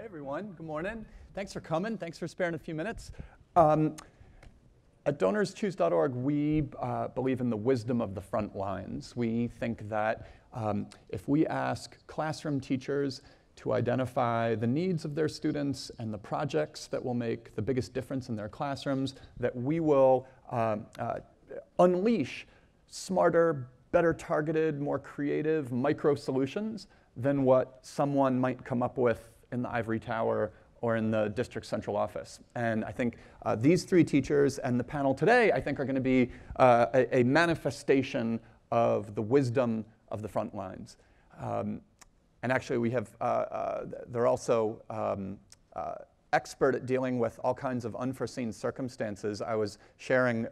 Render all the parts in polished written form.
Hey everyone, good morning. Thanks for coming. Thanks for sparing a few minutes. At DonorsChoose.org, we believe in the wisdom of the front lines. We think that if we ask classroom teachers to identify the needs of their students and the projects that will make the biggest difference in their classrooms, that we will unleash smarter, better targeted, more creative micro solutions than what someone might come up with in the ivory tower or in the district central office. And I think these three teachers and the panel today, I think, are going to be a manifestation of the wisdom of the front lines. And actually, we have, they're also expert at dealing with all kinds of unforeseen circumstances. I was sharing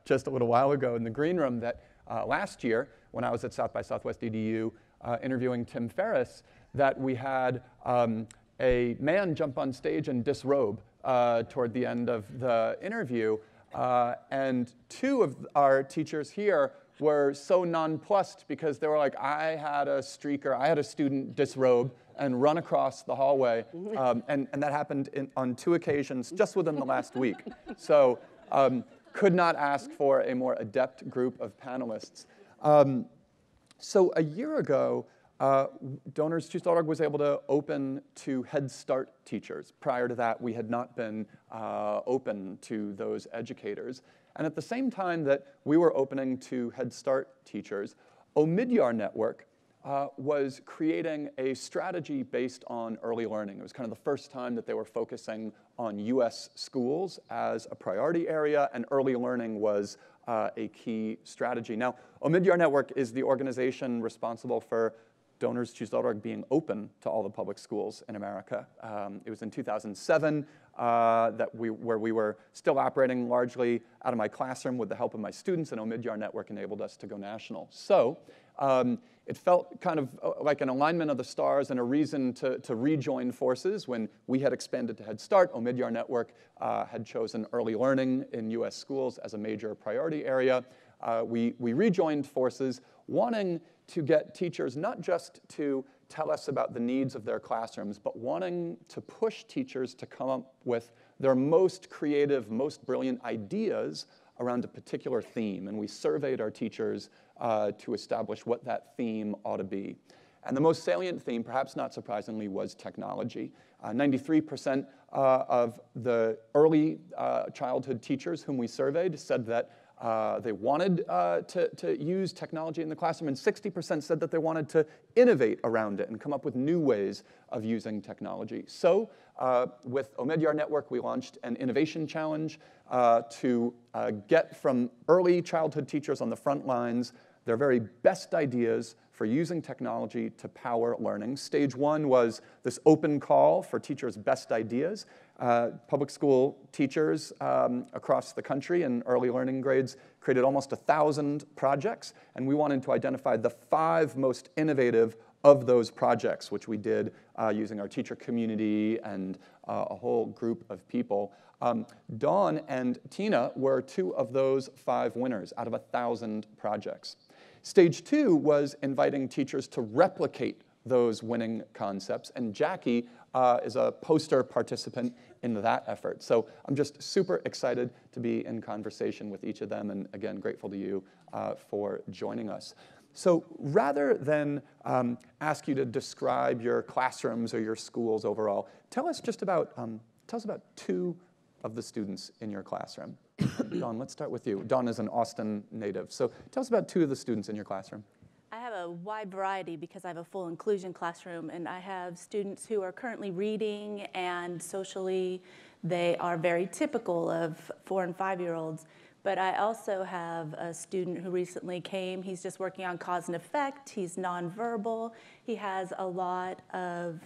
just a little while ago in the green room that last year, when I was at South by Southwest EDU interviewing Tim Ferriss, that we had a man jump on stage and disrobe toward the end of the interview. And two of our teachers here were so nonplussed because they were like, I had a student disrobe and run across the hallway. And that happened on 2 occasions just within the last week. So could not ask for a more adept group of panelists. So a year ago, DonorsChoose.org was able to open to Head Start teachers. Prior to that, we had not been open to those educators. And at the same time that we were opening to Head Start teachers, Omidyar Network was creating a strategy based on early learning. It was kind of the first time that they were focusing on US schools as a priority area, and early learning was a key strategy. Now, Omidyar Network is the organization responsible for DonorsChoose.org being open to all the public schools in America. It was in 2007 where we were still operating largely out of my classroom with the help of my students, and Omidyar Network enabled us to go national. So it felt kind of like an alignment of the stars and a reason to rejoin forces. When we had expanded to Head Start, Omidyar Network had chosen early learning in US schools as a major priority area. We rejoined forces wanting to get teachers not just to tell us about the needs of their classrooms, but wanting to push teachers to come up with their most creative, most brilliant ideas around a particular theme. And we surveyed our teachers to establish what that theme ought to be. And the most salient theme, perhaps not surprisingly, was technology. 93% of the early childhood teachers whom we surveyed said that they wanted to use technology in the classroom, and 60% said that they wanted to innovate around it and come up with new ways of using technology. So with Omidyar Network, we launched an innovation challenge to get from early childhood teachers on the front lines their very best ideas for using technology to power learning. Stage 1 was this open call for teachers' best ideas. Public school teachers across the country in early learning grades created almost 1,000 projects, and we wanted to identify the 5 most innovative of those projects, which we did using our teacher community and a whole group of people. Dawn and Tina were 2 of those 5 winners out of 1,000 projects. Stage 2 was inviting teachers to replicate those winning concepts, and Jackie is a poster participant in that effort. So I'm just super excited to be in conversation with each of them, and again, grateful to you for joining us. So rather than ask you to describe your classrooms or your schools overall, tell us about 2 of the students in your classroom. Dawn, let's start with you. Dawn is an Austin native, so tell us about 2 of the students in your classroom. I have a wide variety because I have a full inclusion classroom, and I have students who are currently reading, and socially they are very typical of 4- and 5-year-olds. But I also have a student who recently came. He's just working on cause and effect. He's nonverbal. He has a lot of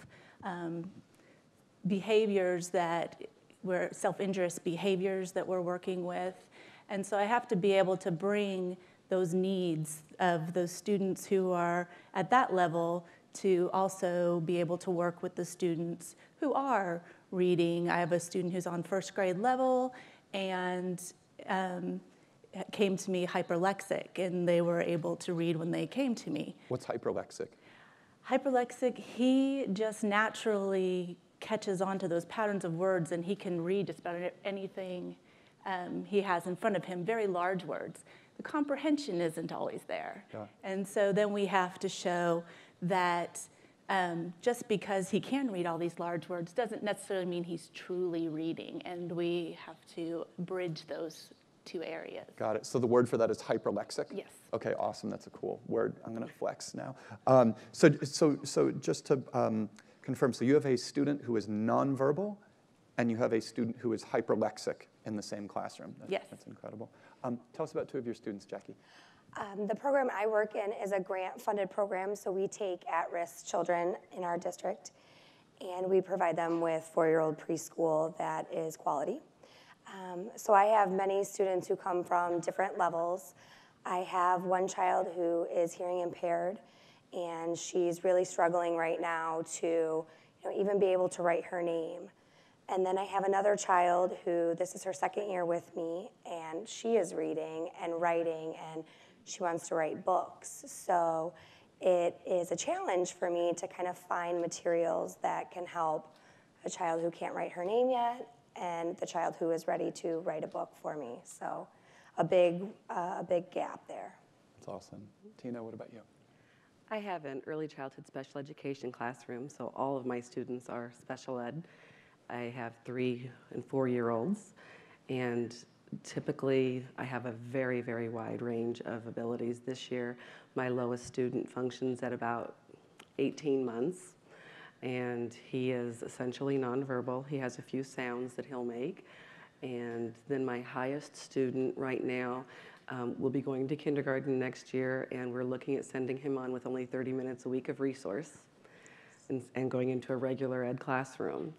behaviors that were self-injurious behaviors that we're working with. And so I have to be able to bring those needs of those students who are at that level to also be able to work with the students who are reading. I have a student who's on 1st grade level and came to me hyperlexic, and they were able to read when they came to me. What's hyperlexic? Hyperlexic, he just naturally catches on to those patterns of words, and he can read just about anything he has in front of him, very large words. The comprehension isn't always there. Yeah. And so then we have to show that just because he can read all these large words doesn't necessarily mean he's truly reading, and we have to bridge those two areas. Got it. So the word for that is hyperlexic? Yes. Okay, awesome. That's a cool word. I'm going to flex now. So just to confirm, so you have a student who is nonverbal, and you have a student who is hyperlexic in the same classroom. Yes. That's incredible. Tell us about two of your students, Jackie. The program I work in is a grant-funded program, so we take at-risk children in our district, and we provide them with 4-year-old preschool that is quality. So I have many students who come from different levels. I have one child who is hearing impaired, and she's really struggling right now to even be able to write her name. And then I have another child who, this is her 2nd year with me, and she is reading and writing, and she wants to write books. So it is a challenge for me to kind of find materials that can help a child who can't write her name yet and the child who is ready to write a book for me. So a big gap there. That's awesome. Tina, what about you? I have an early childhood special education classroom, so all of my students are special ed. I have 3- and 4-year-olds, and typically I have a very, very wide range of abilities. This year, my lowest student functions at about 18 months, and he is essentially nonverbal. He has a few sounds that he'll make. And then my highest student right now will be going to kindergarten next year, and we're looking at sending him on with only 30 minutes a week of resource and going into a regular ed classroom.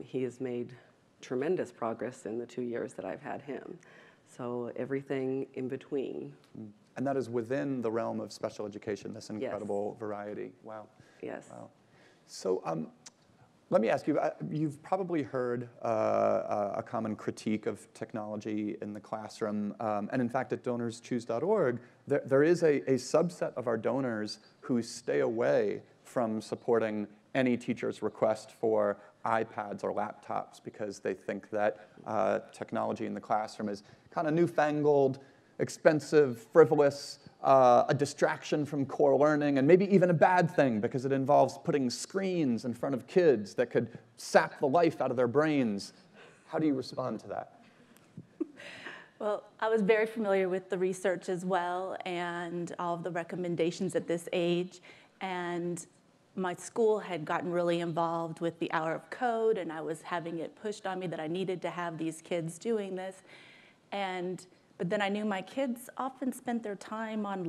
He has made tremendous progress in the 2 years that I've had him. So everything in between. And that is within the realm of special education, this incredible variety. Wow. Yes. Wow. So let me ask you, you've probably heard a common critique of technology in the classroom. And in fact, at donorschoose.org, there is a subset of our donors who stay away from supporting any teacher's request for iPads or laptops because they think that technology in the classroom is kind of newfangled, expensive, frivolous, a distraction from core learning, and maybe even a bad thing because it involves putting screens in front of kids that could sap the life out of their brains. How do you respond to that? Well, I was very familiar with the research as well and all of the recommendations at this age. And my school had gotten really involved with the Hour of Code, and I was having it pushed on me that I needed to have these kids doing this. But then I knew my kids often spent their time on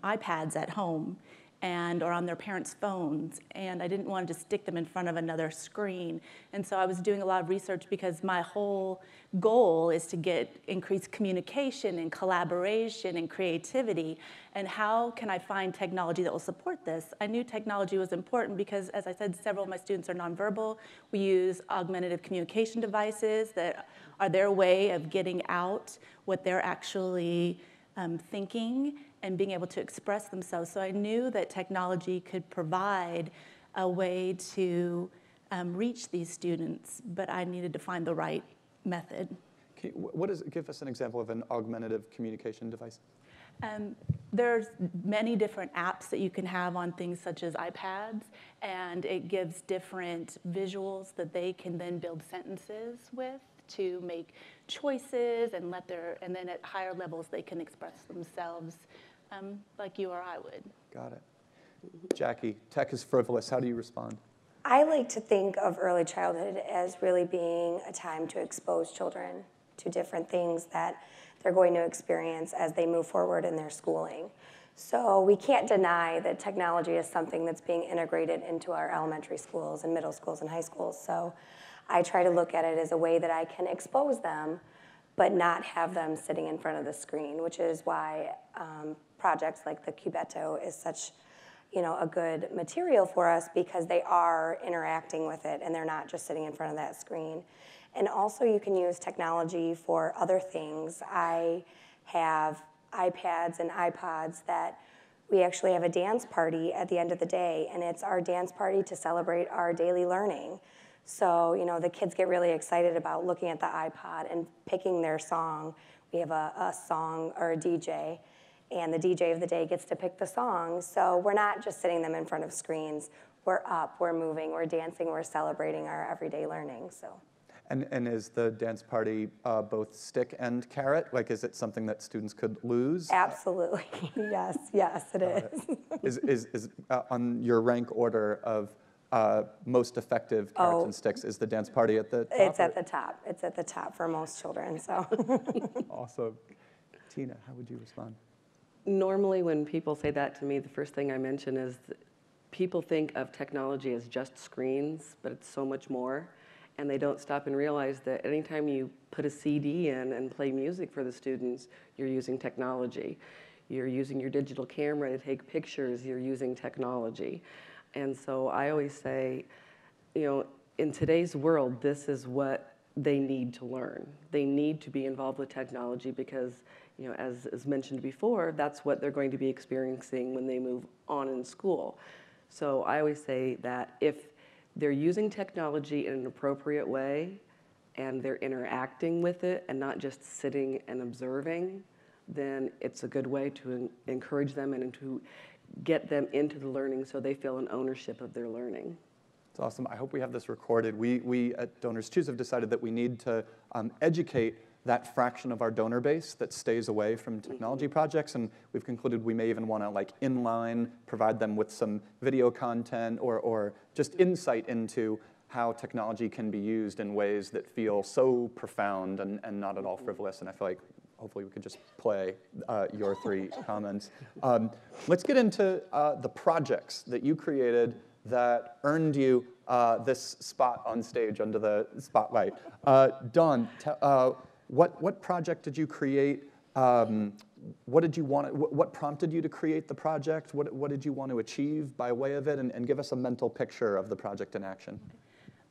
iPads at home or on their parents' phones, and I didn't want to stick them in front of another screen. And so I was doing a lot of research because my whole goal is to get increased communication and collaboration and creativity. And how can I find technology that will support this? I knew technology was important because, as I said, several of my students are nonverbal. We use augmentative communication devices that are their way of getting out what they're actually thinking and being able to express themselves. So I knew that technology could provide a way to reach these students, but I needed to find the right method. Give us an example of an augmentative communication device. There's many different apps that you can have on things such as iPads, and it gives different visuals that they can then build sentences with to make choices and then at higher levels they can express themselves like you or I would. Got it. Jackie, tech is frivolous. How do you respond? I like to think of early childhood as really being a time to expose children to different things that they're going to experience as they move forward in their schooling. So we can't deny that technology is something that's being integrated into our elementary schools and middle schools and high schools. So I try to look at it as a way that I can expose them, but not have them sitting in front of the screen, which is why projects like the Cubetto is such a good material for us, because they are interacting with it and they're not just sitting in front of that screen. And also you can use technology for other things. I have iPads and iPods that we actually have a dance party at the end of the day, and it's our dance party to celebrate our daily learning. So, you know, the kids get really excited about looking at the iPod and picking their song. We have a song or a DJ, and the DJ of the day gets to pick the song. So we're not just sitting them in front of screens. We're up, we're moving, we're dancing, we're celebrating our everyday learning, so. And is the dance party both stick and carrot? Like, is it something that students could lose? Absolutely, yes, yes, it is. Is on your rank order of most effective carrots and sticks, is the dance party at the top? It's at the top. It's at the top for most children, so. Awesome. Tina, how would you respond? Normally when people say that to me, the first thing I mention is people think of technology as just screens, but it's so much more. And they don't stop and realize that anytime you put a CD in and play music for the students, you're using technology. You're using your digital camera to take pictures, you're using technology. And so I always say, you know, in today's world, this is what they need to learn. They need to be involved with technology because, you know, as mentioned before, that's what they're going to be experiencing when they move on in school. So I always say that if they're using technology in an appropriate way and they're interacting with it and not just sitting and observing, then it's a good way to encourage them and to get them into the learning so they feel an ownership of their learning. It's awesome. I hope we have this recorded. We at Donors Choose have decided that we need to educate that fraction of our donor base that stays away from technology projects, and we've concluded we may even want to, like, inline, provide them with some video content or just insight into how technology can be used in ways that feel so profound and not at all frivolous. And I feel like hopefully we could just play your 3 comments. Let's get into the projects that you created that earned you this spot on stage under the spotlight. Dawn, what project did you create? What did you want? What prompted you to create the project? What did you want to achieve by way of it? And give us a mental picture of the project in action.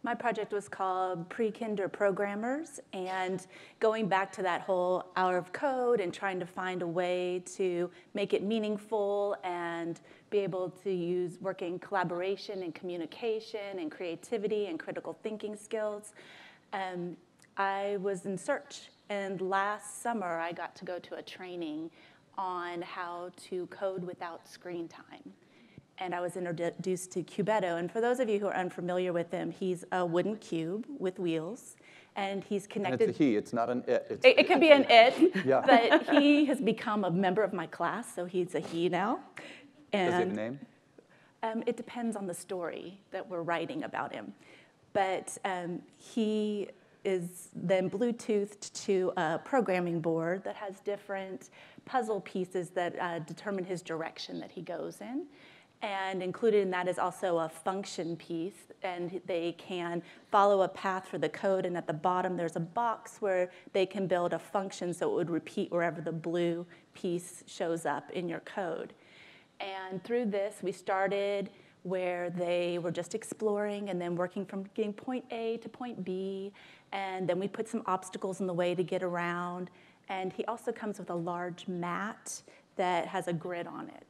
My project was called Pre-Kinder Programmers, and going back to that whole hour of code and trying to find a way to make it meaningful and be able to work in collaboration and communication and creativity and critical thinking skills. I was in search, and last summer I got to go to a training on how to code without screen time. And I was introduced to Cubeto. And for those of you who are unfamiliar with him, he's a wooden cube with wheels, and he's connected. And it's a he, it's not an it. It could be an it, yeah. But he has become a member of my class, so he's a he now. And, does he have a name? It depends on the story that we're writing about him. But he is then Bluetoothed to a programming board that has different puzzle pieces that determine his direction that he goes in. And included in that is also a function piece, and they can follow a path for the code, and at the bottom there's a box where they can build a function so it would repeat wherever the blue piece shows up in your code. And through this, we started where they were just exploring and then working from getting point A to point B, and then we put some obstacles in the way to get around. And he also comes with a large mat that has a grid on it.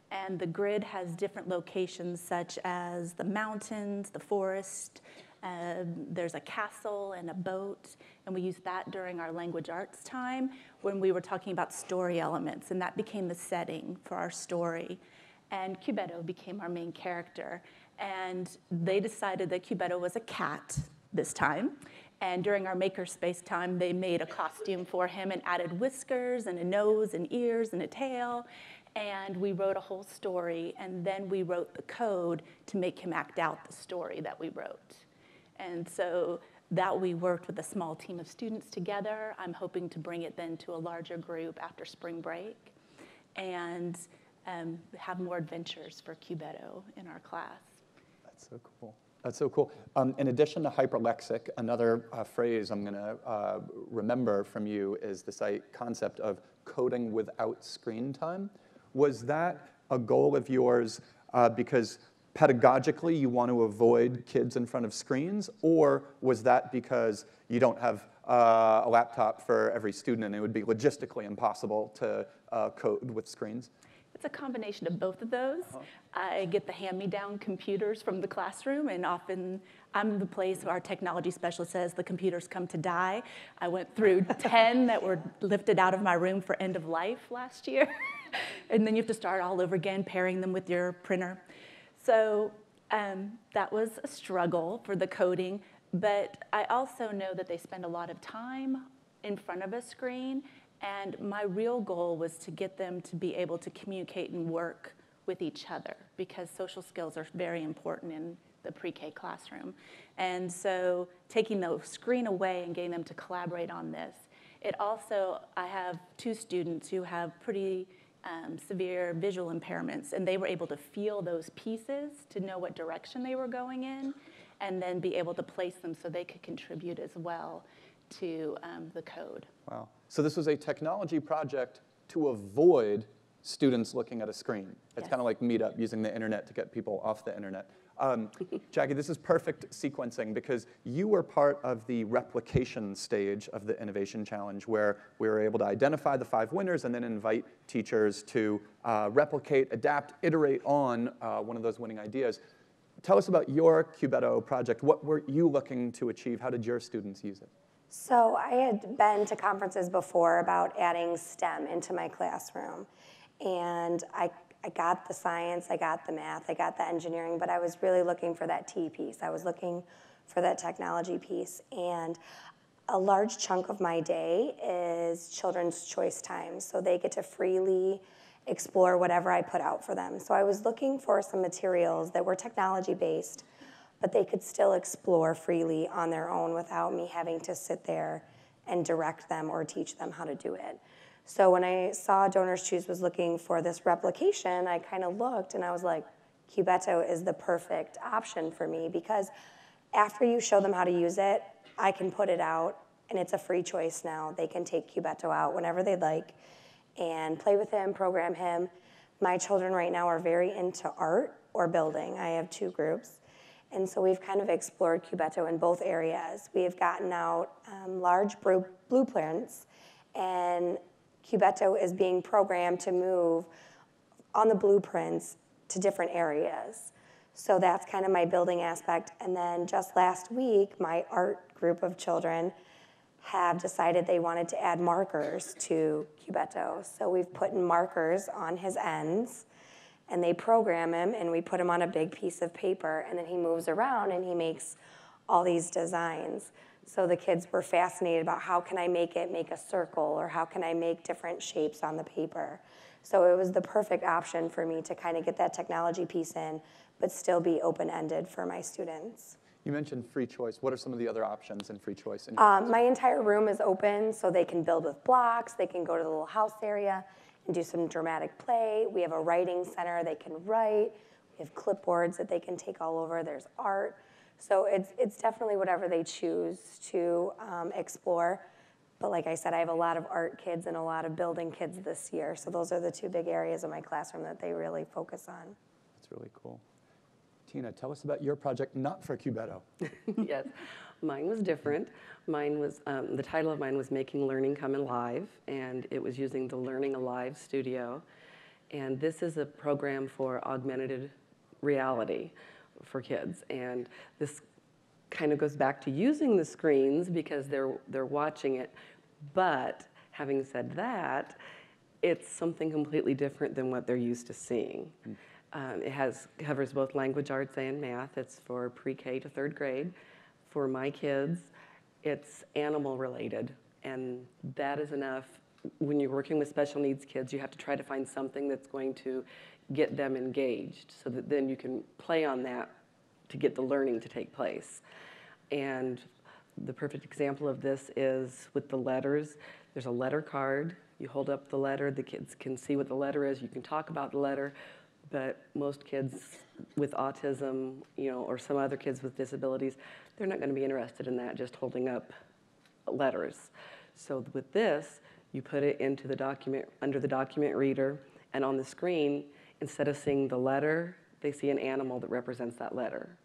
And the grid has different locations such as the mountains, the forest, there's a castle and a boat, and we used that during our language arts time when we were talking about story elements, and that became the setting for our story. And Cubeto became our main character, and they decided that Cubeto was a cat this time. And during our makerspace time, they made a costume for him and added whiskers and a nose and ears and a tail. And we wrote a whole story, and then we wrote the code to make him act out the story that we wrote. And so that we worked with a small team of students together. I'm hoping to bring it then to a larger group after spring break and have more adventures for Cubeto in our class. That's so cool. That's so cool. In addition to hyperlexic, another phrase I'm going to remember from you is this concept of coding without screen time. Was that a goal of yours because pedagogically you want to avoid kids in front of screens, or was that because you don't have a laptop for every student and it would be logistically impossible to code with screens? It's a combination of both of those. I get the hand-me-down computers from the classroom, and often I'm the place where our technology specialist says the computers come to die. I went through 10 that were lifted out of my room for end of life last year. And then you have to start all over again, pairing them with your printer. So that was a struggle for the coding, but I also know that they spend a lot of time in front of a screen, and my real goal was to get them to be able to communicate and work with each other, because social skills are very important in the pre-K classroom. And so taking the screen away and getting them to collaborate on this. It also, I have 2 students who have pretty severe visual impairments, and they were able to feel those pieces to know what direction they were going in, and then be able to place them so they could contribute as well to the code. Wow. So this was a technology project to avoid students looking at a screen. It's Yes. kind of like Meetup, using the internet to get people off the internet. Jackie, this is perfect sequencing, because you were part of the replication stage of the Innovation Challenge, where we were able to identify the 5 winners and then invite teachers to replicate, adapt, iterate on one of those winning ideas. Tell us about your Cubeto project. What were you looking to achieve? How did your students use it? So I had been to conferences before about adding STEM into my classroom. And I got the science, I got the math, I got the engineering, but I was really looking for that T piece. I was looking for that technology piece. And a large chunk of my day is children's choice time. So they get to freely explore whatever I put out for them. So I was looking for some materials that were technology-based, but they could still explore freely on their own without me having to sit there and direct them or teach them how to do it. So when I saw Donors Choose was looking for this replication, I kind of looked and I was like, Cubeto is the perfect option for me, because after you show them how to use it, I can put it out, and it's a free choice now. They can take Cubeto out whenever they'd like and play with him, program him. My children right now are very into art or building. I have 2 groups. And so we've kind of explored Cubeto in both areas. We have gotten out large blueprints, and Cubeto is being programmed to move on the blueprints to different areas. So that's kind of my building aspect. And then just last week, my art group of children have decided they wanted to add markers to Cubeto. So we've put markers on his ends, and they program him, and we put him on a big piece of paper, and then he moves around and he makes all these designs. So the kids were fascinated about, how can I make it make a circle, or how can I make different shapes on the paper? So it was the perfect option for me to kind of get that technology piece in, but still be open-ended for my students. You mentioned free choice. What are some of the other options in free choice? My entire room is open, so they can build with blocks, they can go to the little house area and do some dramatic play. We have a writing center, they can write. We have clipboards that they can take all over. There's art. So it's definitely whatever they choose to explore. But like I said, I have a lot of art kids and a lot of building kids this year. So those are the 2 big areas of my classroom that they really focus on. That's really cool. Tina, tell us about your project, not for Cubeto. Yes, mine was different. Mine was, the title of mine was Making Learning Come Alive, and it was using the Learning Alive Studio. And this is a program for augmented reality for kids. And this kind of goes back to using the screens because they're watching it. But having said that, it's something completely different than what they're used to seeing. It covers both language arts and math. It's for pre-K to 3rd grade. For my kids, it's animal related, and that is enough. When you're working with special needs kids, you have to try to find something that's going to get them engaged, so that then you can play on that to get the learning to take place. And the perfect example of this is with the letters. There's a letter card. You hold up the letter, the kids can see what the letter is, you can talk about the letter. But most kids with autism, or some other kids with disabilities, they're not going to be interested in that, just holding up letters. So with this, you put it into the document, under the document reader, and on the screen, instead of seeing the letter, they see an animal that represents that letter.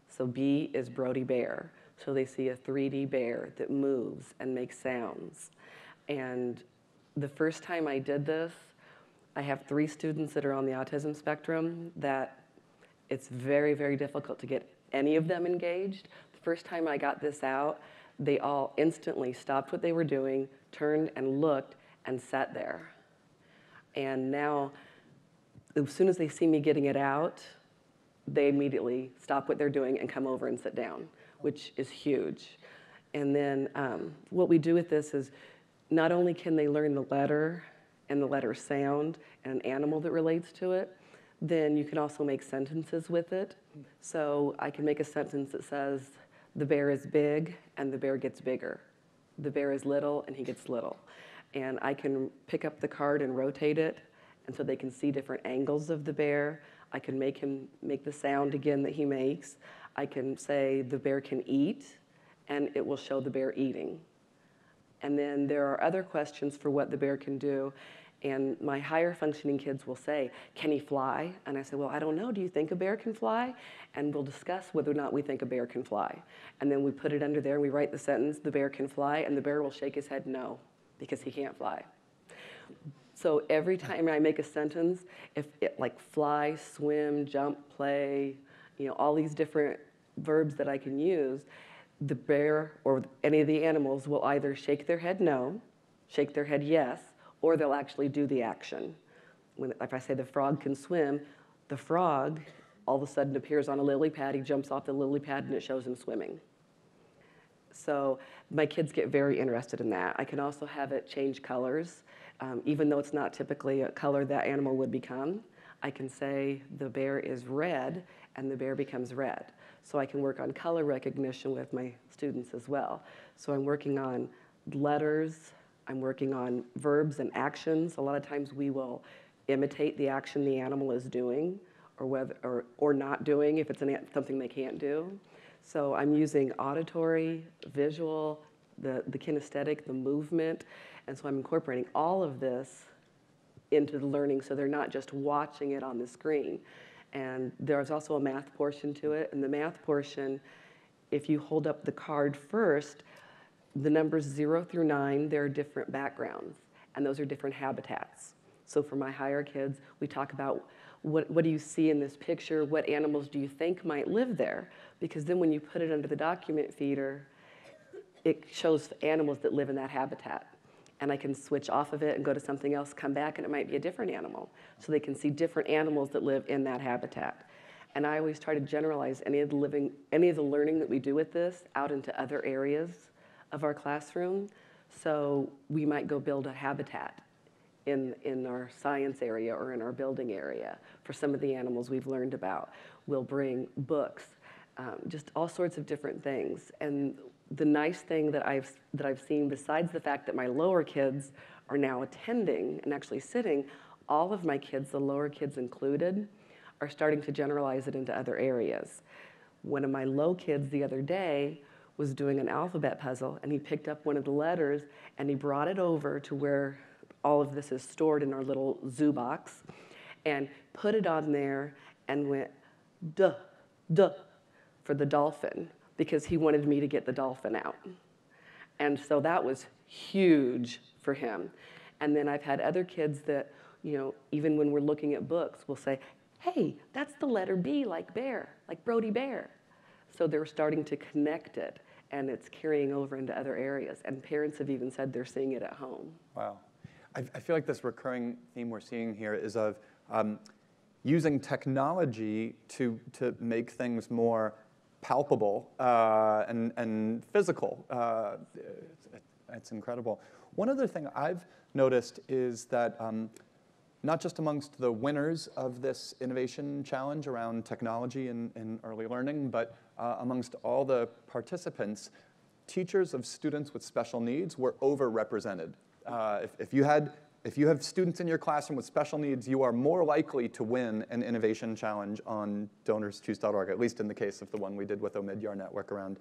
So B is Brody Bear. So they see a 3D bear that moves and makes sounds. And the first time I did this, I have 3 students that are on the autism spectrum that it's very, very difficult to get any of them engaged. The first time I got this out, they all instantly stopped what they were doing, turned and looked, and sat there. And now, as soon as they see me getting it out, they immediately stop what they're doing and come over and sit down, which is huge. And then what we do with this is not only can they learn the letter and the letter sound and an animal that relates to it, then you can also make sentences with it. So I can make a sentence that says, the bear is big and the bear gets bigger. The bear is little and he gets little. And I can pick up the card and rotate it, and so they can see different angles of the bear. I can make him make the sound again that he makes. I can say the bear can eat, and it will show the bear eating. And then there are other questions for what the bear can do. And my higher functioning kids will say, can he fly? And I say, well, I don't know. Do you think a bear can fly? And we'll discuss whether or not we think a bear can fly. And then we put it under there, and we write the sentence, the bear can fly, and the bear will shake his head no, because he can't fly. So every time I make a sentence, if it like fly, swim, jump, play, all these different verbs that I can use, the bear or any of the animals will either shake their head no, shake their head yes, or they'll actually do the action. If I say the frog can swim, the frog all of a sudden appears on a lily pad, he jumps off the lily pad, and it shows him swimming. So my kids get very interested in that. I can also have it change colors. Even though it's not typically a color that animal would become, I can say the bear is red, and the bear becomes red. So I can work on color recognition with my students as well. So I'm working on letters, I'm working on verbs and actions. A lot of times we will imitate the action the animal is doing, or not doing if it's something they can't do. So I'm using auditory, visual, the kinesthetic, the movement, and so I'm incorporating all of this into the learning so they're not just watching it on the screen. And there's also a math portion to it, and the math portion, if you hold up the card first, the numbers 0 through 9, there are different backgrounds, and those are different habitats. So for my higher kids, we talk about what do you see in this picture, what animals do you think might live there? Because then when you put it under the document feeder, it shows animals that live in that habitat. And I can switch off of it and go to something else, come back, and it might be a different animal. So they can see different animals that live in that habitat. And I always try to generalize any of the learning that we do with this out into other areas of our classroom. So we might go build a habitat in our science area or in our building area for some of the animals we've learned about. We'll bring books, just all sorts of different things. And the nice thing that I've seen, besides the fact that my lower kids are now attending and actually sitting, all of my kids, the lower kids included, are starting to generalize it into other areas. One of my low kids the other day was doing an alphabet puzzle, and he picked up one of the letters and he brought it over to where all of this is stored in our little zoo box and put it on there and went duh, duh for the dolphin, because he wanted me to get the dolphin out. And so that was huge for him. And then I've had other kids that, even when we're looking at books, will say, hey, that's the letter B, like bear, like Brody Bear. So they're starting to connect it, and it's carrying over into other areas. And parents have even said they're seeing it at home. Wow. I feel like this recurring theme we're seeing here is of using technology to make things more palpable and physical. It's incredible. One other thing I've noticed is that not just amongst the winners of this innovation challenge around technology in early learning, but amongst all the participants, teachers of students with special needs were overrepresented. If you have students in your classroom with special needs, you are more likely to win an innovation challenge on DonorsChoose.org, at least in the case of the one we did with Omidyar Network around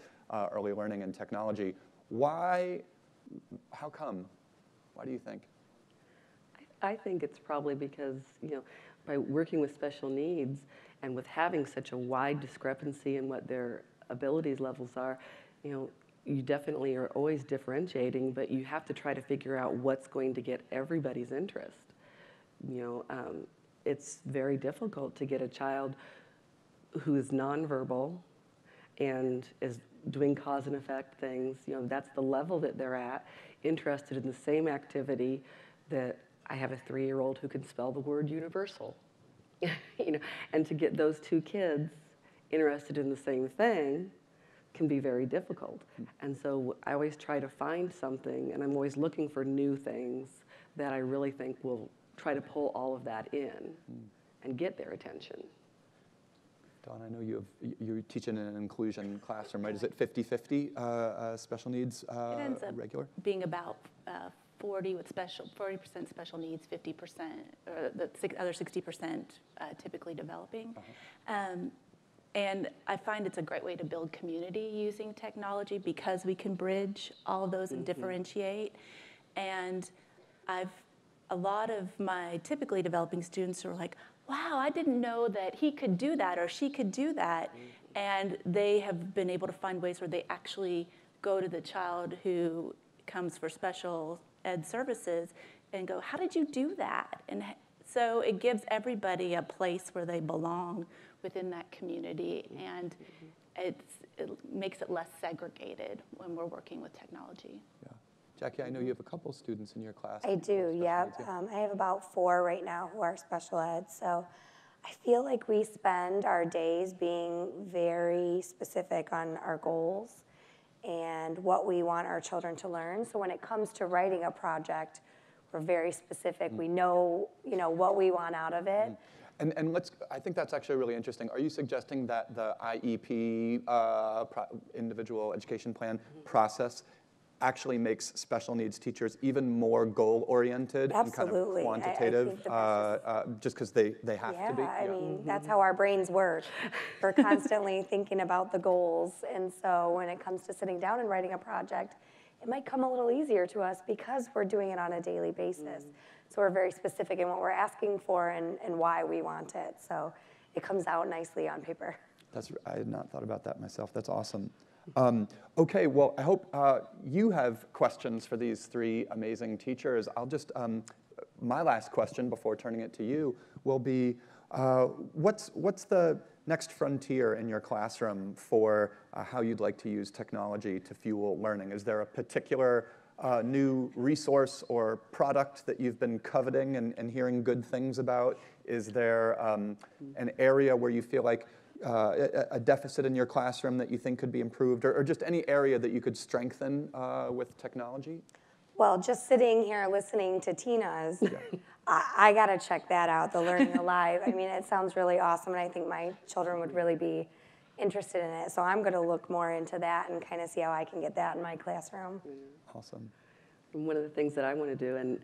early learning and technology. Why? How come? Why do you think? I think it's probably because, by working with special needs and with having such a wide discrepancy in what their abilities levels are, you definitely are always differentiating, but you have to try to figure out what's going to get everybody's interest. It's very difficult to get a child who is nonverbal and is doing cause and effect things, that's the level that they're at, interested in the same activity that I have a 3-year-old who can spell the word universal. And to get those two kids interested in the same thing can be very difficult. And so I always try to find something, and I'm always looking for new things that I really think will try to pull all of that in and get their attention. Dawn, I know you teach in an inclusion classroom, right? Is it 50-50 special needs It ends up regular? being about 40% special needs, 50%, or the other 60% typically developing. And I find it's a great way to build community using technology because we can bridge all of those and differentiate. And a lot of my typically developing students are like, wow, I didn't know that he could do that or she could do that. And they have been able to find ways where they actually go to the child who comes for special ed services and go, how did you do that? And so it gives everybody a place where they belong within that community, and it makes it less segregated when we're working with technology. Yeah. Jackie, I know you have a couple students in your class. I do, yeah. I have about 4 right now who are special ed. So I feel like we spend our days being very specific on our goals and what we want our children to learn. So when it comes to writing a project, we're very specific. We know, what we want out of it. And I think that's actually really interesting. Are you suggesting that the IEP, individual education plan process, actually makes special needs teachers even more goal-oriented and kind of quantitative, just because they have to be? Yeah, I mean, that's how our brains work. We're constantly thinking about the goals. And so when it comes to sitting down and writing a project, it might come a little easier to us because we're doing it on a daily basis. So we're very specific in what we're asking for and why we want it. So it comes out nicely on paper. I had not thought about that myself. That's awesome. Okay, well, I hope you have questions for these 3 amazing teachers. I'll just, my last question before turning it to you will be, what's the next frontier in your classroom for how you'd like to use technology to fuel learning? Is there a particular new resource or product that you've been coveting and hearing good things about? Is there an area where you feel like a deficit in your classroom that you think could be improved, or just any area that you could strengthen with technology? Well, just sitting here listening to Tina's, I got to check that out, the Learning Alive. I mean, it sounds really awesome, and I think my children would really be interested in it. So I'm going to look more into that and kind of see how I can get that in my classroom. Awesome. One of the things that I want to do, and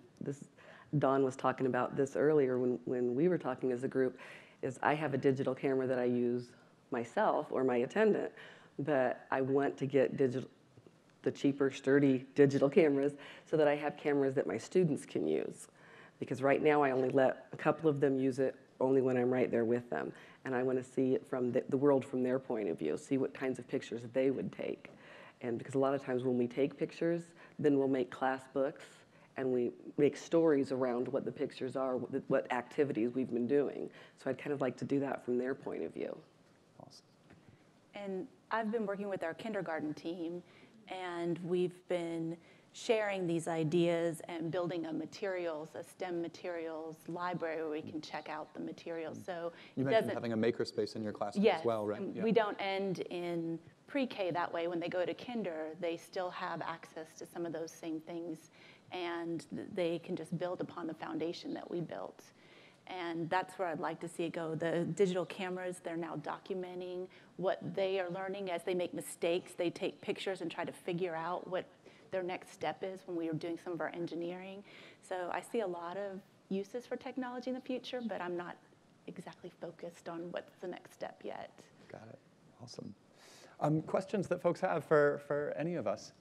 Dawn was talking about this earlier when we were talking as a group, is I have a digital camera that I use myself or my attendant, but I want to get the cheaper, sturdy digital cameras so that I have cameras that my students can use. Because right now I only let a couple of them use it only when I'm right there with them. And I want to see it from the world from their point of view, see what kinds of pictures they would take. And because a lot of times when we take pictures, then we'll make class books and we make stories around what the pictures are, what activities we've been doing. So I'd kind of like to do that from their point of view. Awesome. And I've been working with our kindergarten team, and we've been sharing these ideas and building a STEM materials library where we can check out the materials. So you mentioned having a makerspace in your classroom yes, as well, right? Yeah. We don't end in pre-K that way. When they go to kinder, they still have access to some of those same things, and they can just build upon the foundation that we built. And that's where I'd like to see it go. The digital cameras, they're now documenting what they are learning. As they make mistakes, they take pictures and try to figure out what their next step is when we are doing some of our engineering. So I see a lot of uses for technology in the future, but I'm not exactly focused on what's the next step yet. Got it. Awesome. Questions that folks have for any of us?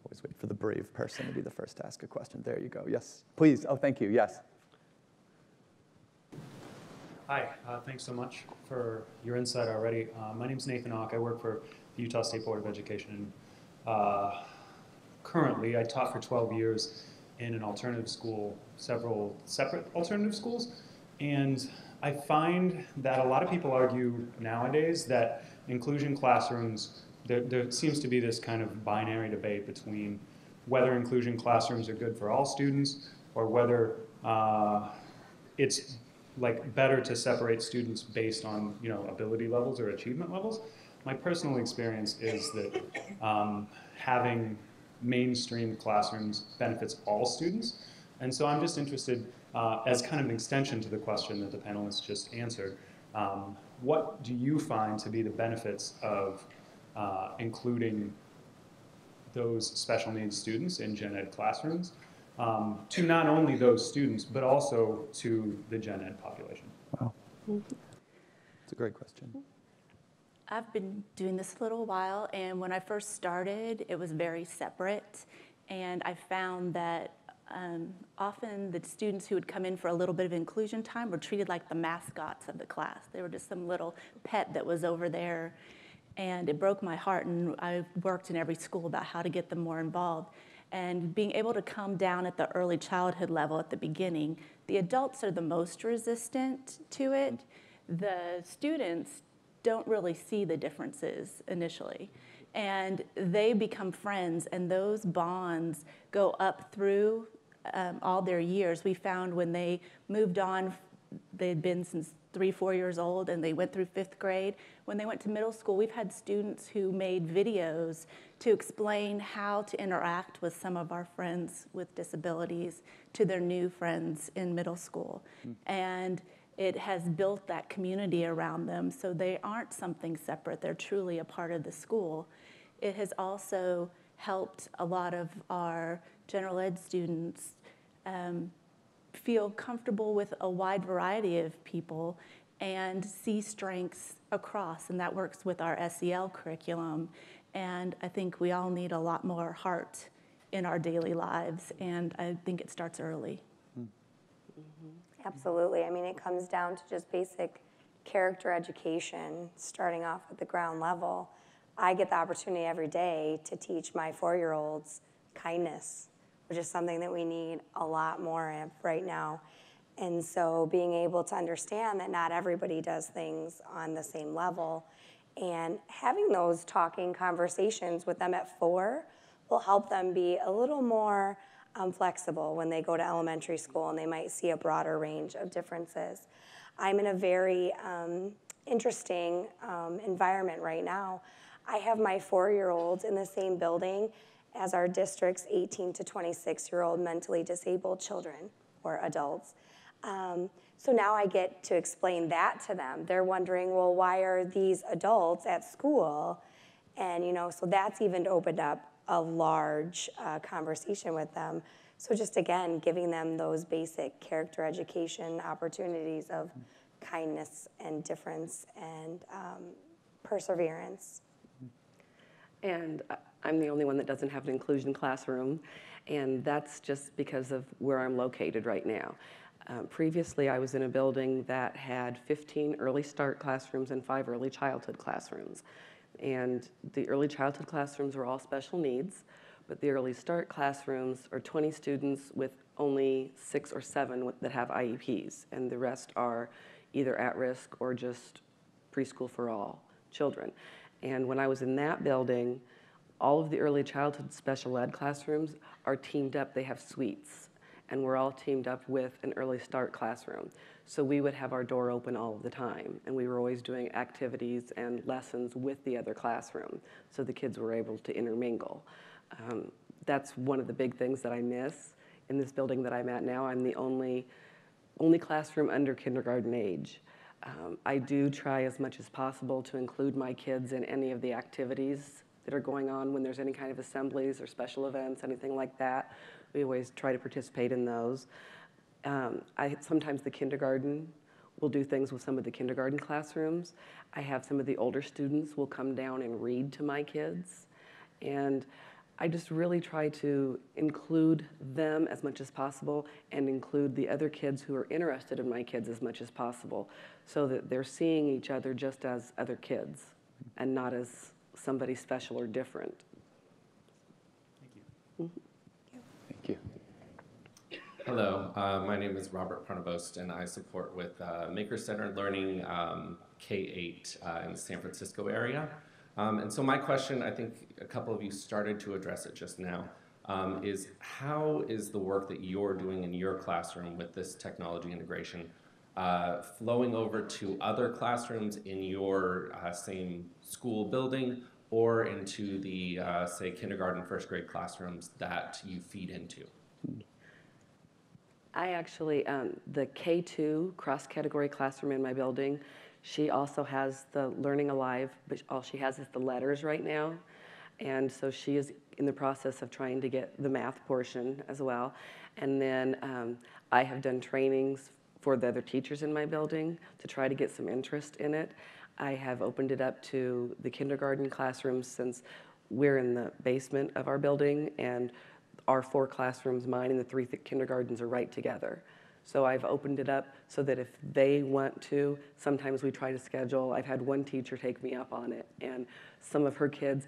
Always wait for the brave person to be the first to ask a question. There you go. Yes, please. Oh, thank you. Yes. Hi, thanks so much for your insight already. My name's Nathan Ock. I work for the Utah State Board of Education. currently, I taught for 12 years in an alternative school, several separate alternative schools, and I find that a lot of people argue nowadays that inclusion classrooms, there seems to be this kind of binary debate between whether inclusion classrooms are good for all students or whether it's like better to separate students based on ability levels or achievement levels. My personal experience is that having mainstream classrooms benefits all students. And so I'm just interested, as kind of an extension to the question that the panelists just answered, what do you find to be the benefits of including those special needs students in gen ed classrooms to not only those students, but also to the gen ed population? Wow. It's a great question. I've been doing this a little while, and when I first started, it was very separate. And I found that often the students who would come in for a little bit of inclusion time were treated like the mascots of the class. They were just some little pet that was over there. And it broke my heart, and I worked in every school about how to get them more involved. And being able to come down at the early childhood level at the beginning, the adults are the most resistant to it. The students don't really see the differences initially. And they become friends, and those bonds go up through all their years. We found when they moved on, they'd been since 3-4 years old, and they went through 5th grade. When they went to middle school, we've had students who made videos to explain how to interact with some of our friends with disabilities to their new friends in middle school. And it has built that community around them, so they aren't something separate. They're truly a part of the school. It has also helped a lot of our general ed students feel comfortable with a wide variety of people and see strengths across, and that works with our SEL curriculum. And I think we all need a lot more heart in our daily lives, and I think it starts early. Absolutely. I mean, it comes down to just basic character education, starting off at the ground level. I get the opportunity every day to teach my 4-year-olds kindness, which is something that we need a lot more of right now. And so being able to understand that not everybody does things on the same level, and having those talking conversations with them at 4 will help them be a little more flexible when they go to elementary school, and they might see a broader range of differences. I'm in a very interesting environment right now. I have my 4-year-olds in the same building as our district's 18 to 26-year-old mentally disabled children or adults. So now I get to explain that to them. They're wondering, well, why are these adults at school? And so that's even opened up a large conversation with them. So just again, giving them those basic character education opportunities of kindness and difference and perseverance. And I'm the only one that doesn't have an inclusion classroom, and that's just because of where I'm located right now. Previously, I was in a building that had 15 early start classrooms and 5 early childhood classrooms. And the early childhood classrooms are all special needs, but the early start classrooms are 20 students with only 6 or 7 that have IEPs, and the rest are either at risk or just preschool for all children. And when I was in that building, all of the early childhood special ed classrooms are teamed up. They have suites, and we're all teamed up with an early start classroom. So we would have our door open all of the time, and we were always doing activities and lessons with the other classroom, so the kids were able to intermingle. That's one of the big things that I miss in this building that I'm at now. I'm the only classroom under kindergarten age. I do try as much as possible to include my kids in any of the activities that are going on when there's any kind of assemblies or special events, anything like that. We always try to participate in those. Sometimes the kindergarten will do things with some of the kindergarten classrooms. I have some of the older students will come down and read to my kids. And I just really try to include them as much as possible and include the other kids who are interested in my kids as much as possible, so that they're seeing each other just as other kids and not as somebody special or different. Thank you. Hello, my name is Robert Pronovost, and I support with Maker-Centered Learning K-8 in the San Francisco area. And so my question, I think a couple of you started to address it just now, is how is the work that you're doing in your classroom with this technology integration flowing over to other classrooms in your same school building or into the, say, kindergarten, first grade classrooms that you feed into? I actually, the K2 cross-category classroom in my building, she also has the Learning Alive, but all she has is the letters right now. And so she is in the process of trying to get the math portion as well. And then I have done trainings for the other teachers in my building to try to get some interest in it. I have opened it up to the kindergarten classrooms since we're in the basement of our building, and our 4 classrooms, mine and the 3 kindergartens, are right together. So I've opened it up so that if they want to, sometimes we try to schedule. I've had one teacher take me up on it, and some of her kids,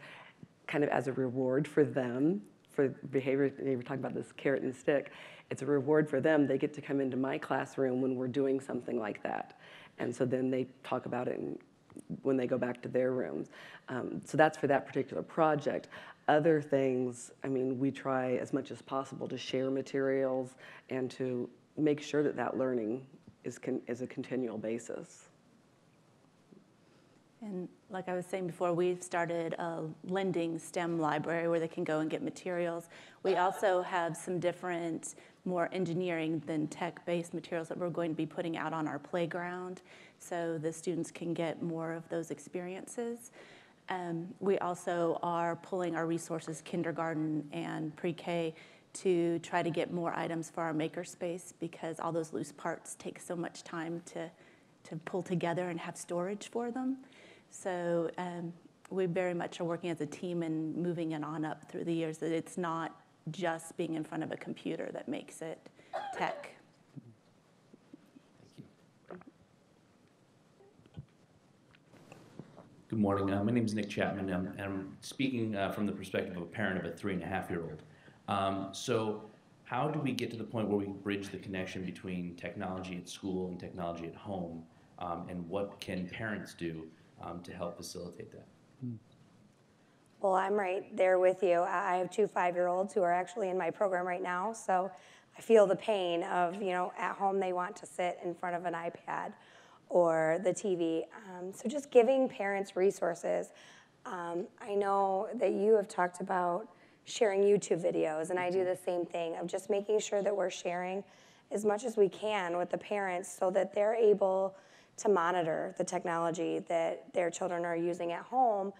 kind of as a reward for them, for behavior, they were talking about this carrot and stick, it's a reward for them. They get to come into my classroom when we're doing something like that. And so then they talk about it when they go back to their rooms. So that's for that particular project. Other things, I mean, we try as much as possible to share materials and to make sure that that learning is a continual basis. And like I was saying before, we've started a lending STEM library where they can go and get materials. We also have some different, more engineering than tech-based materials that we're going to be putting out on our playground so the students can get more of those experiences. We also are pulling our resources, kindergarten and pre-K, to try to get more items for our makerspace because all those loose parts take so much time to pull together and have storage for them. So we very much are working as a team and moving it on up through the years, that it's not just being in front of a computer that makes it tech. Good morning. My name is Nick Chapman, and I'm speaking from the perspective of a parent of a 3.5-year-old. So how do we get to the point where we bridge the connection between technology at school and technology at home, and what can parents do to help facilitate that? Well, I'm right there with you. I have 2 5-year-olds who are actually in my program right now, so I feel the pain of, at home they want to sit in front of an iPad or the TV. So just giving parents resources. I know that you have talked about sharing YouTube videos, and I do the same thing of just making sure that we're sharing as much as we can with the parents so that they're able to monitor the technology that their children are using at home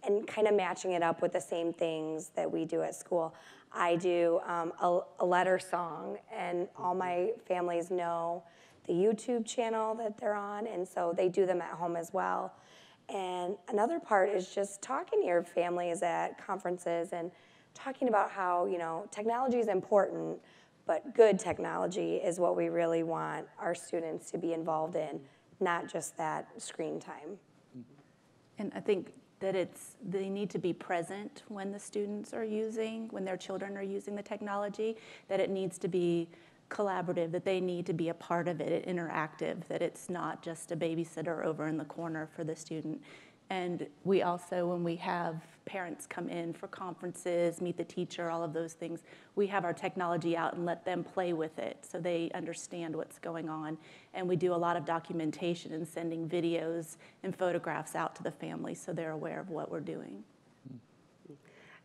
and kind of matching it up with the same things that we do at school. I do a letter song, and all my families know the YouTube channel that they're on, and so they do them at home as well. And another part is just talking to your families at conferences and talking about how, technology is important, but good technology is what we really want our students to be involved in, not just that screen time. And I think that they need to be present when the students are when their children are using the technology, that it needs to be collaborative, that they need to be a part of it, interactive, that it's not just a babysitter over in the corner for the student. And we also, when we have parents come in for conferences, meet the teacher, all of those things, we have our technology out and let them play with it so they understand what's going on. And we do a lot of documentation and sending videos and photographs out to the family so they're aware of what we're doing.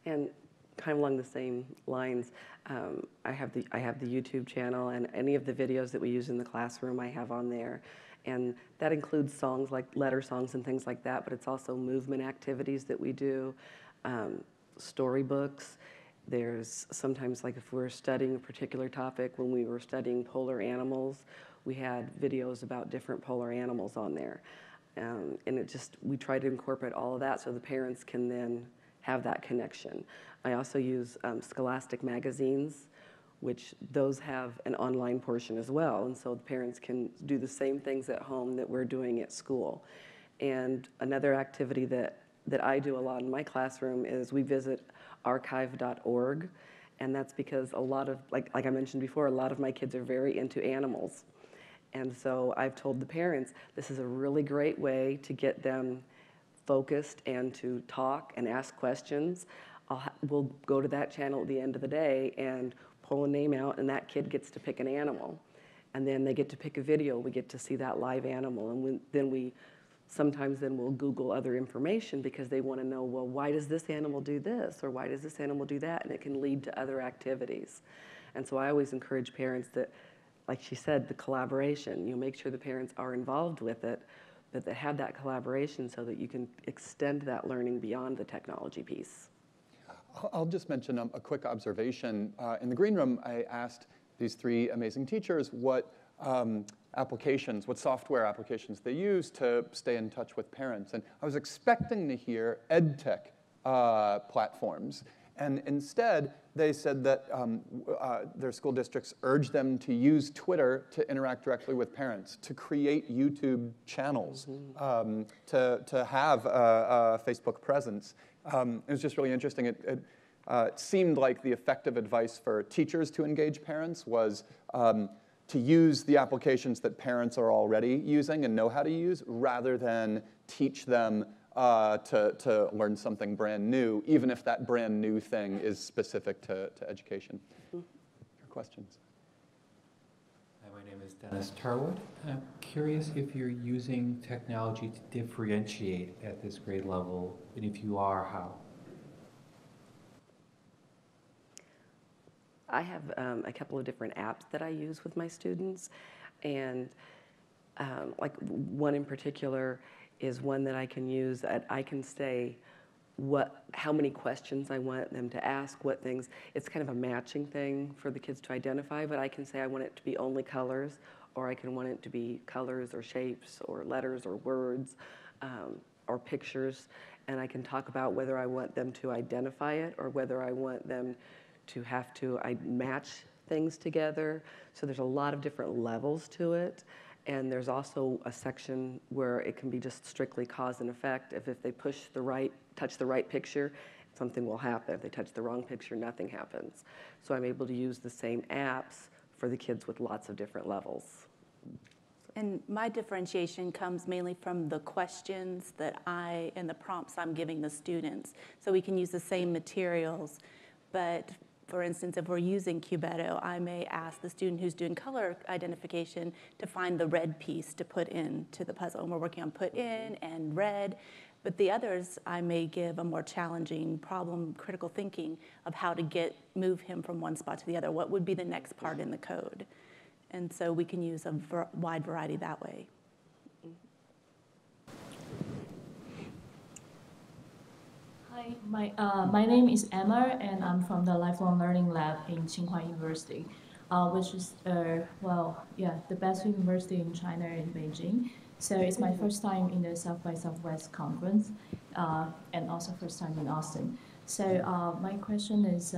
And kind of along the same lines, I have the YouTube channel, and any of the videos that we use in the classroom I have on there. And that includes songs like letter songs and things like that, but it's also movement activities that we do, storybooks. There's sometimes, like if we're studying a particular topic, when we were studying polar animals, we had videos about different polar animals on there. And we try to incorporate all of that so the parents can then have that connection. I also use Scholastic magazines, which those have an online portion as well, and so the parents can do the same things at home that we're doing at school. And another activity that I do a lot in my classroom is we visit archive.org, And that's because a lot of, like I mentioned before, a lot of my kids are very into animals. And so I've told the parents, this is a really great way to get them focused and to talk and ask questions. We'll go to that channel at the end of the day and pull a name out, and that kid gets to pick an animal. And then they get to pick a video. We get to see that live animal. And sometimes we'll Google other information because they want to know, well, why does this animal do this? Or why does this animal do that? And it can lead to other activities. And so I always encourage parents that, like she said, the collaboration. You make sure the parents are involved with it, but that have that collaboration so that you can extend that learning beyond the technology piece. I'll just mention a quick observation. In the green room, I asked these three amazing teachers what applications, what software applications they use to stay in touch with parents. And I was expecting to hear EdTech platforms. And instead, they said that their school districts urge them to use Twitter to interact directly with parents, to create YouTube channels, to have a Facebook presence. It was just really interesting. It seemed like the effective advice for teachers to engage parents was to use the applications that parents are already using and know how to use, rather than teach them to learn something brand new, even if that brand new thing is specific to education. Your questions? Hi, my name is Dennis Tarwood. I'm curious if you're using technology to differentiate at this grade level, and if you are, how? I have a couple of different apps that I use with my students, and like one in particular is one that I can use that I can say how many questions I want them to ask, what things. It's kind of a matching thing for the kids to identify, but I can say I want it to be only colors, or I can want it to be colors or shapes or letters or words or pictures, and I can talk about whether I want them to identify it or whether I want them to have to match things together. So there's a lot of different levels to it. And there's also a section where it can be just strictly cause and effect. If they touch the right picture, something will happen. If they touch the wrong picture, nothing happens. So I'm able to use the same apps for the kids with lots of different levels. And my differentiation comes mainly from the questions and the prompts I'm giving the students. So we can use the same materials, but for instance, if we're using Cubeto, I may ask the student who's doing color identification to find the red piece to put into the puzzle. And we're working on put in and red. But the others, I may give a more challenging problem, critical thinking of how to move him from one spot to the other. What would be the next part in the code? And so we can use a wide variety that way. Hi, my name is Emma, and I'm from the Lifelong Learning Lab in Tsinghua University, which is, the best university in China in Beijing. So it's my first time in the South by Southwest conference, and also first time in Austin. So my question is,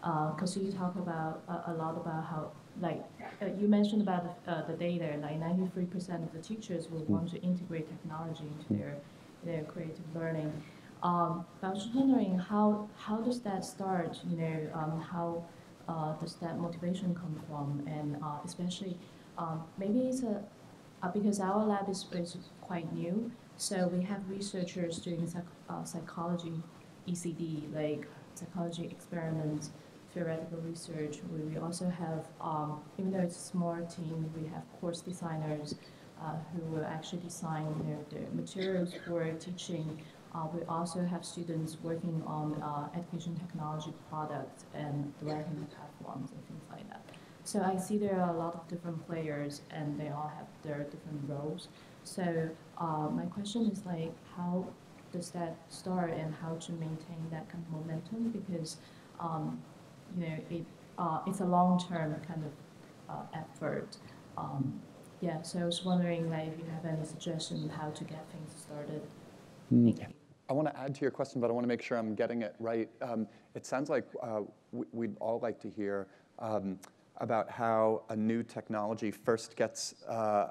because you talk about a lot about how, you mentioned about the data, like 93% of the teachers will want to integrate technology into their creative learning. But I was just wondering, how does that start? How does that motivation come from? And especially, maybe it's because our lab is quite new, so we have researchers doing psychology, ECD, like psychology experiments, theoretical research. We also have, even though it's a small team, we have course designers who will actually design their materials for teaching. We also have students working on education technology products and developing platforms and things like that. So I see there are a lot of different players, and they all have their different roles. So my question is, how does that start, and how to maintain that kind of momentum? Because it's a long-term kind of effort. So I was wondering, if you have any suggestion how to get things started. Thank you. I want to add to your question, but I want to make sure I'm getting it right. It sounds like we'd all like to hear about how a new technology first gets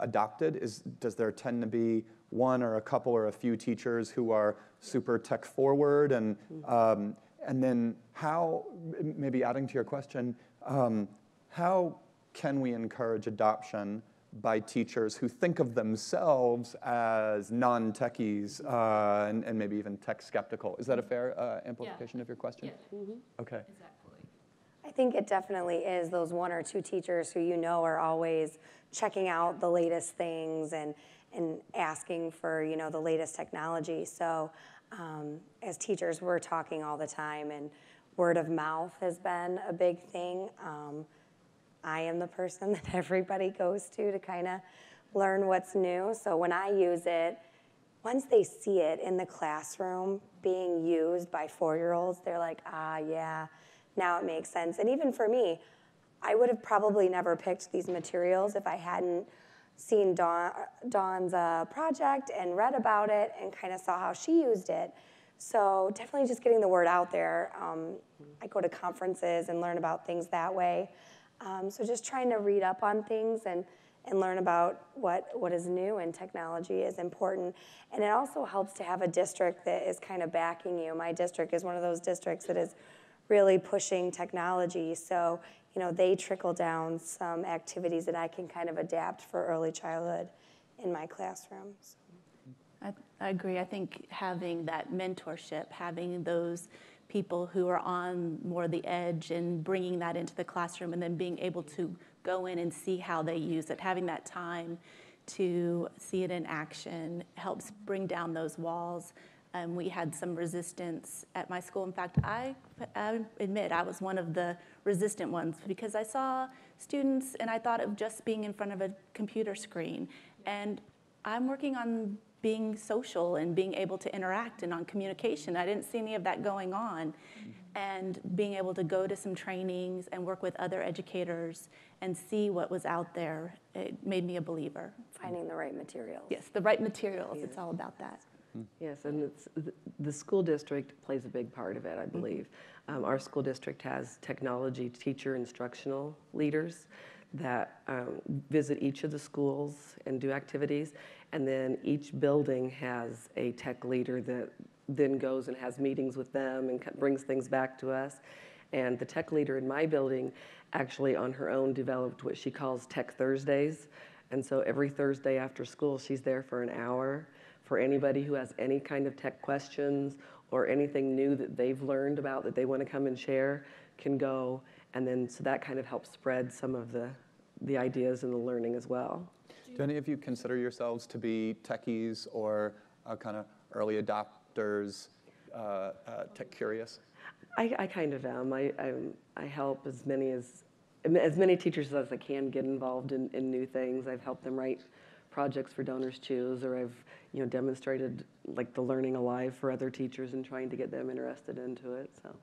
adopted. Does there tend to be one or a couple or a few teachers who are super tech forward and And then how, maybe adding to your question, how can we encourage adoption by teachers who think of themselves as non-techies and maybe even tech skeptical? Is that a fair amplification of your question? Yeah. Okay. Exactly. I think it definitely is those one or two teachers who you know are always checking out the latest things and asking for, you know, the latest technology. So as teachers, we're talking all the time, and word of mouth has been a big thing. I am the person that everybody goes to kind of learn what's new. So when I use it, once they see it in the classroom being used by 4-year-olds, they're like, ah, yeah, now it makes sense. And even for me, I would have probably never picked these materials if I hadn't seen Dawn's project and read about it and kind of saw how she used it. So definitely just getting the word out there. I go to conferences and learn about things that way. So just trying to read up on things and learn about what is new in technology is important. And it also helps to have a district that is kind of backing you. My district is one of those districts that is really pushing technology. So, you know, they trickle down some activities that I can kind of adapt for early childhood in my classrooms. I agree. I think having that mentorship, having those people who are on more the edge and bringing that into the classroom and then being able to go in and see how they use it, having that time to see it in action helps bring down those walls. We had some resistance at my school. In fact, I admit I was one of the resistant ones because I saw students and I thought of just being in front of a computer screen. And I'm working on being social and being able to interact and on communication. I didn't see any of that going on. And being able to go to some trainings and work with other educators and see what was out there, it made me a believer. Finding the right materials. Yes, the right materials. It's all about that. Yes, and the school district plays a big part of it, I believe. Our school district has technology teacher instructional leaders that visit each of the schools and do activities, and then each building has a tech leader that then goes and has meetings with them and brings things back to us. And the tech leader in my building actually on her own developed what she calls Tech Thursdays. And so every Thursday after school, she's there for an hour for anybody who has any kind of tech questions or anything new that they've learned about that they want to come and share can go. And then so that kind of helps spread some of the ideas and the learning as well. Do any of you consider yourselves to be techies or kind of early adopters, tech curious? I kind of am. I help as many teachers as I can get involved in new things. I've helped them write projects for Donors Choose, or I've demonstrated like the Learning Alive for other teachers and trying to get them interested into it. So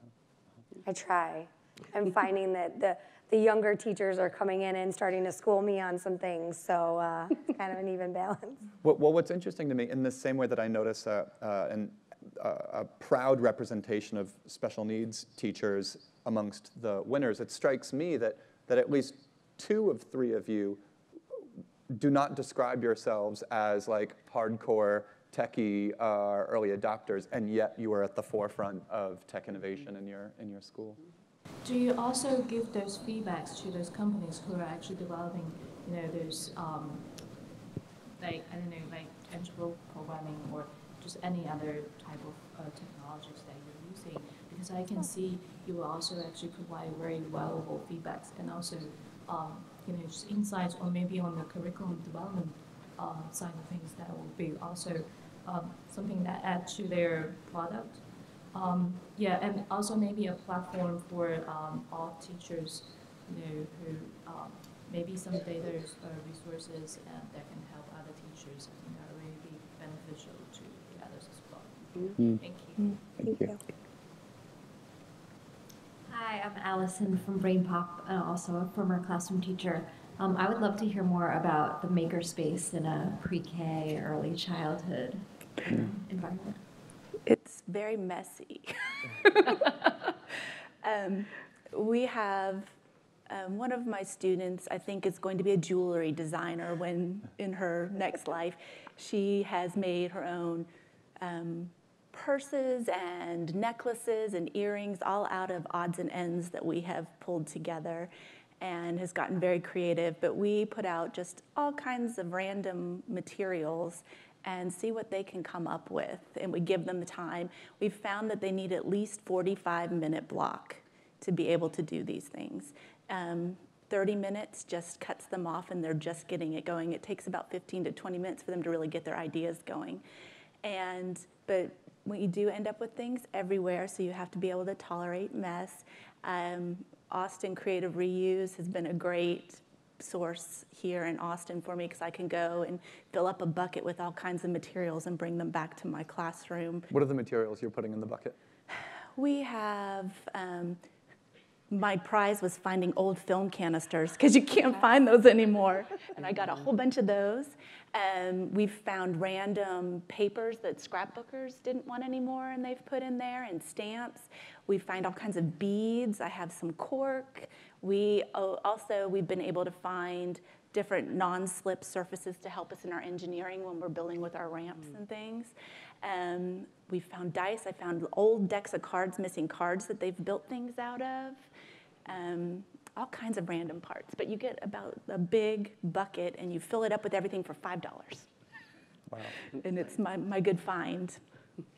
I try. I'm finding that the younger teachers are coming in and starting to school me on some things, so it's kind of an even balance. Well, what's interesting to me, in the same way that I notice a proud representation of special needs teachers amongst the winners, it strikes me that at least 2 of 3 of you do not describe yourselves as like hardcore techie early adopters, and yet you are at the forefront of tech innovation in your school. Do you also give those feedbacks to those companies who are actually developing, those, like tangible programming or just any other type of technologies that you're using? Because I can see you will also actually provide very valuable feedbacks and also, just insights, or maybe on the curriculum development side of things that will be also something that adds to their product. And also maybe a platform for all teachers, who maybe some data resources that can help other teachers. I think that would really be beneficial to the others as well. Mm-hmm. Thank you. Thank you. Hi, I'm Allison from Brain Pop, also a former classroom teacher. I would love to hear more about the makerspace in a pre-K, early childhood environment. It's very messy. We have one of my students, I think, is going to be a jewelry designer when in her next life. She has made her own purses and necklaces and earrings, all out of odds and ends that we have pulled together, and has gotten very creative. But we put out just all kinds of random materials and see what they can come up with, and we give them the time. We've found that they need at least 45-minute block to be able to do these things. 30 minutes just cuts them off and they're just getting it going. It takes about 15 to 20 minutes for them to really get their ideas going. But we do end up with things everywhere, so you have to be able to tolerate mess. Austin Creative Reuse has been a great source here in Austin for me, because I can go and fill up a bucket with all kinds of materials and bring them back to my classroom. What are the materials you're putting in the bucket? We have, my prize was finding old film canisters, because you can't find those anymore. And I got a whole bunch of those. We've found random papers that scrapbookers didn't want anymore, and they've put in there, and stamps. We find all kinds of beads. I have some cork. We've been able to find different non-slip surfaces to help us in our engineering when we're building with our ramps and things. We found dice. I found old decks of cards, missing cards that they've built things out of. All kinds of random parts. But you get about a big bucket, and you fill it up with everything for $5. Wow. And it's my good find.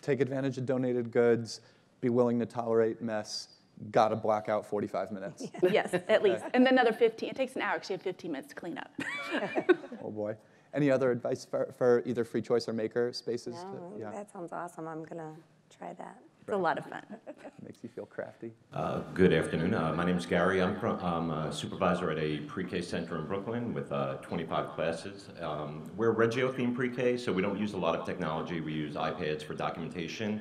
Take advantage of donated goods, be willing to tolerate mess, gotta block out 45 minutes. Yes, at least. And then another 15. It takes an hour, because you have 15 minutes to clean up. Oh boy. Any other advice for either free choice or maker spaces? No, that sounds awesome. I'm gonna try that. It's a lot of fun. Makes you feel crafty. Good afternoon. My name is Gary. I'm a supervisor at a pre-K center in Brooklyn with 25 classes. We're Reggio-themed pre-K, so we don't use a lot of technology. We use iPads for documentation.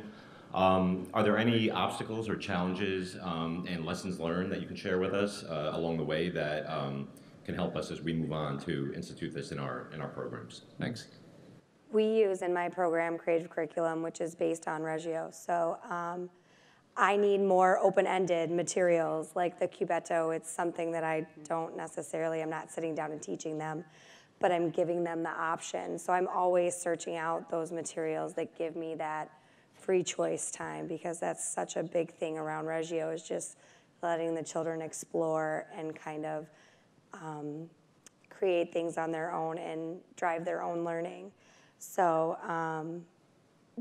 Are there any obstacles or challenges and lessons learned that you can share with us along the way that can help us as we move on to institute this in our programs? Thanks. We use in my program Creative Curriculum, which is based on Reggio. So I need more open-ended materials like the Cubetto. It's something that I don't necessarily, I'm not sitting down and teaching them, but I'm giving them the option. So I'm always searching out those materials that give me that free choice time, because that's such a big thing around Reggio, is just letting the children explore and kind of create things on their own and drive their own learning. So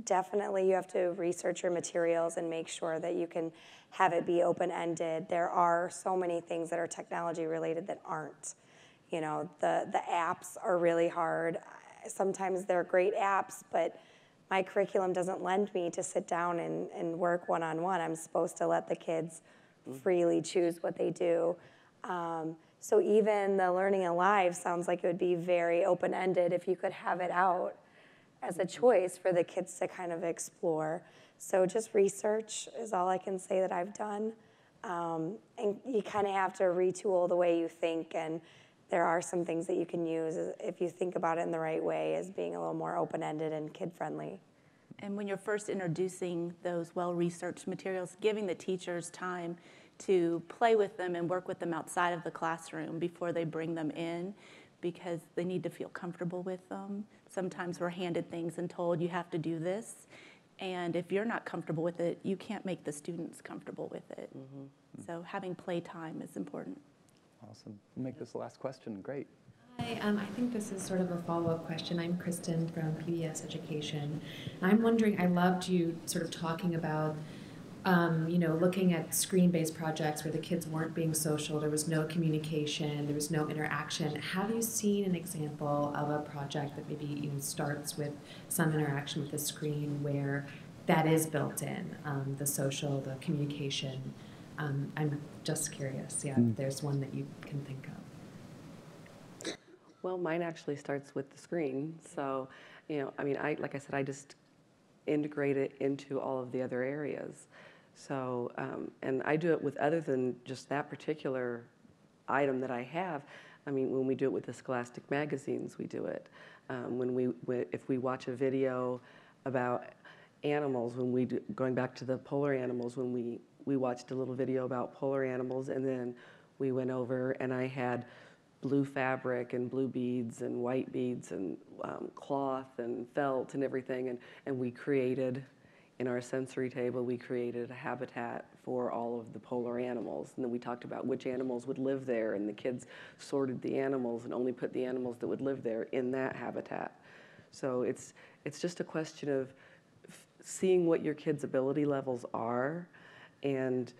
definitely you have to research your materials and make sure that you can have it be open-ended. There are so many things that are technology related that aren't. You know, the apps are really hard. Sometimes they're great apps, but my curriculum doesn't lend me to sit down and work one-on-one. I'm supposed to let the kids freely choose what they do. So even the Learning Alive sounds like it would be very open-ended if you could have it out as a choice for the kids to kind of explore. So just research is all I can say that I've done. And you kind of have to retool the way you think, and there are some things that you can use if you think about it in the right way as being a little more open-ended and kid-friendly. And when you're first introducing those well-researched materials, giving the teachers time to play with them and work with them outside of the classroom before they bring them in, because they need to feel comfortable with them. Sometimes we're handed things and told you have to do this, and if you're not comfortable with it, you can't make the students comfortable with it. So having playtime is important. Awesome. We'll make this the last question. Great. Hi, I think this is sort of a follow-up question. I'm Kristen from PBS Education. I'm wondering, I loved you sort of talking about looking at screen-based projects where the kids weren't being social, there was no communication, there was no interaction. Have you seen an example of a project that maybe starts with some interaction with the screen where that is built in, the social, the communication? I'm just curious, if there's one that you can think of. Well, mine actually starts with the screen. So, like I said, I just integrate it into all of the other areas. So, and I do it with other than just that particular item that I have. I mean, when we do it with the Scholastic magazines, we do it. If we watch a video about animals, going back to the polar animals, when we watched a little video about polar animals, and then we went over and I had blue fabric and blue beads and white beads and cloth and felt and everything, and we created, In our sensory table, we created a habitat for all of the polar animals. And then we talked about which animals would live there, and the kids sorted the animals and only put the animals that would live there in that habitat. So it's just a question of seeing what your kids' ability levels are and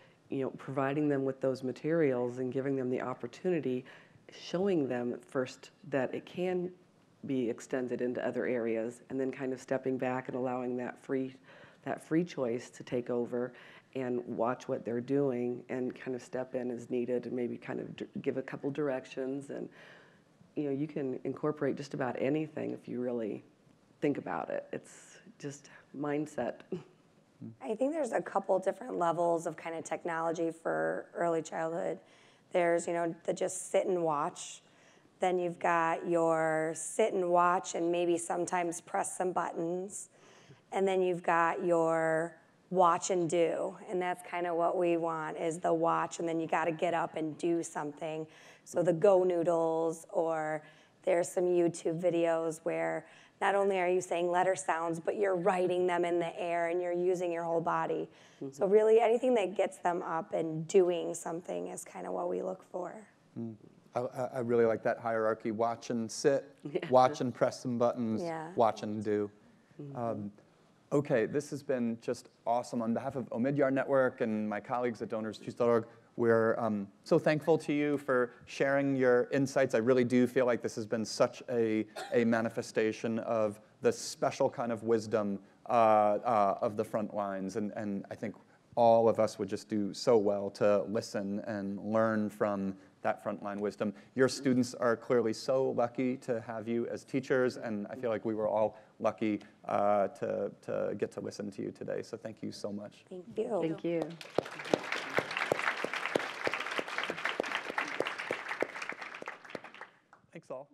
providing them with those materials and giving them the opportunity, showing them first that it can be extended into other areas, and then kind of stepping back and allowing that free choice to take over and watch what they're doing and kind of step in as needed and maybe kind of give a couple directions. And you can incorporate just about anything if you really think about it. It's just mindset. I think there's a couple different levels of kind of technology for early childhood. There's, the just sit and watch. Then you've got your sit and watch and maybe sometimes press some buttons. And then you've got your watch and do. And that's kind of what we want, is the watch, and then you got to get up and do something. So the Go Noodles, or there's some YouTube videos where not only are you saying letter sounds, but you're writing them in the air and you're using your whole body. Mm-hmm. So really anything that gets them up and doing something is kind of what we look for. I really like that hierarchy: watch and sit, watch and press some buttons, watch and do. Okay, this has been just awesome. On behalf of Omidyar Network and my colleagues at DonorsChoose.org, we're so thankful to you for sharing your insights. I really do feel like this has been such a manifestation of the special kind of wisdom of the front lines. And I think all of us would just do so well to listen and learn from that frontline wisdom. Your students are clearly so lucky to have you as teachers, and I feel like we were all lucky to get to listen to you today. So thank you so much. Thank you. Thank you. Thanks all.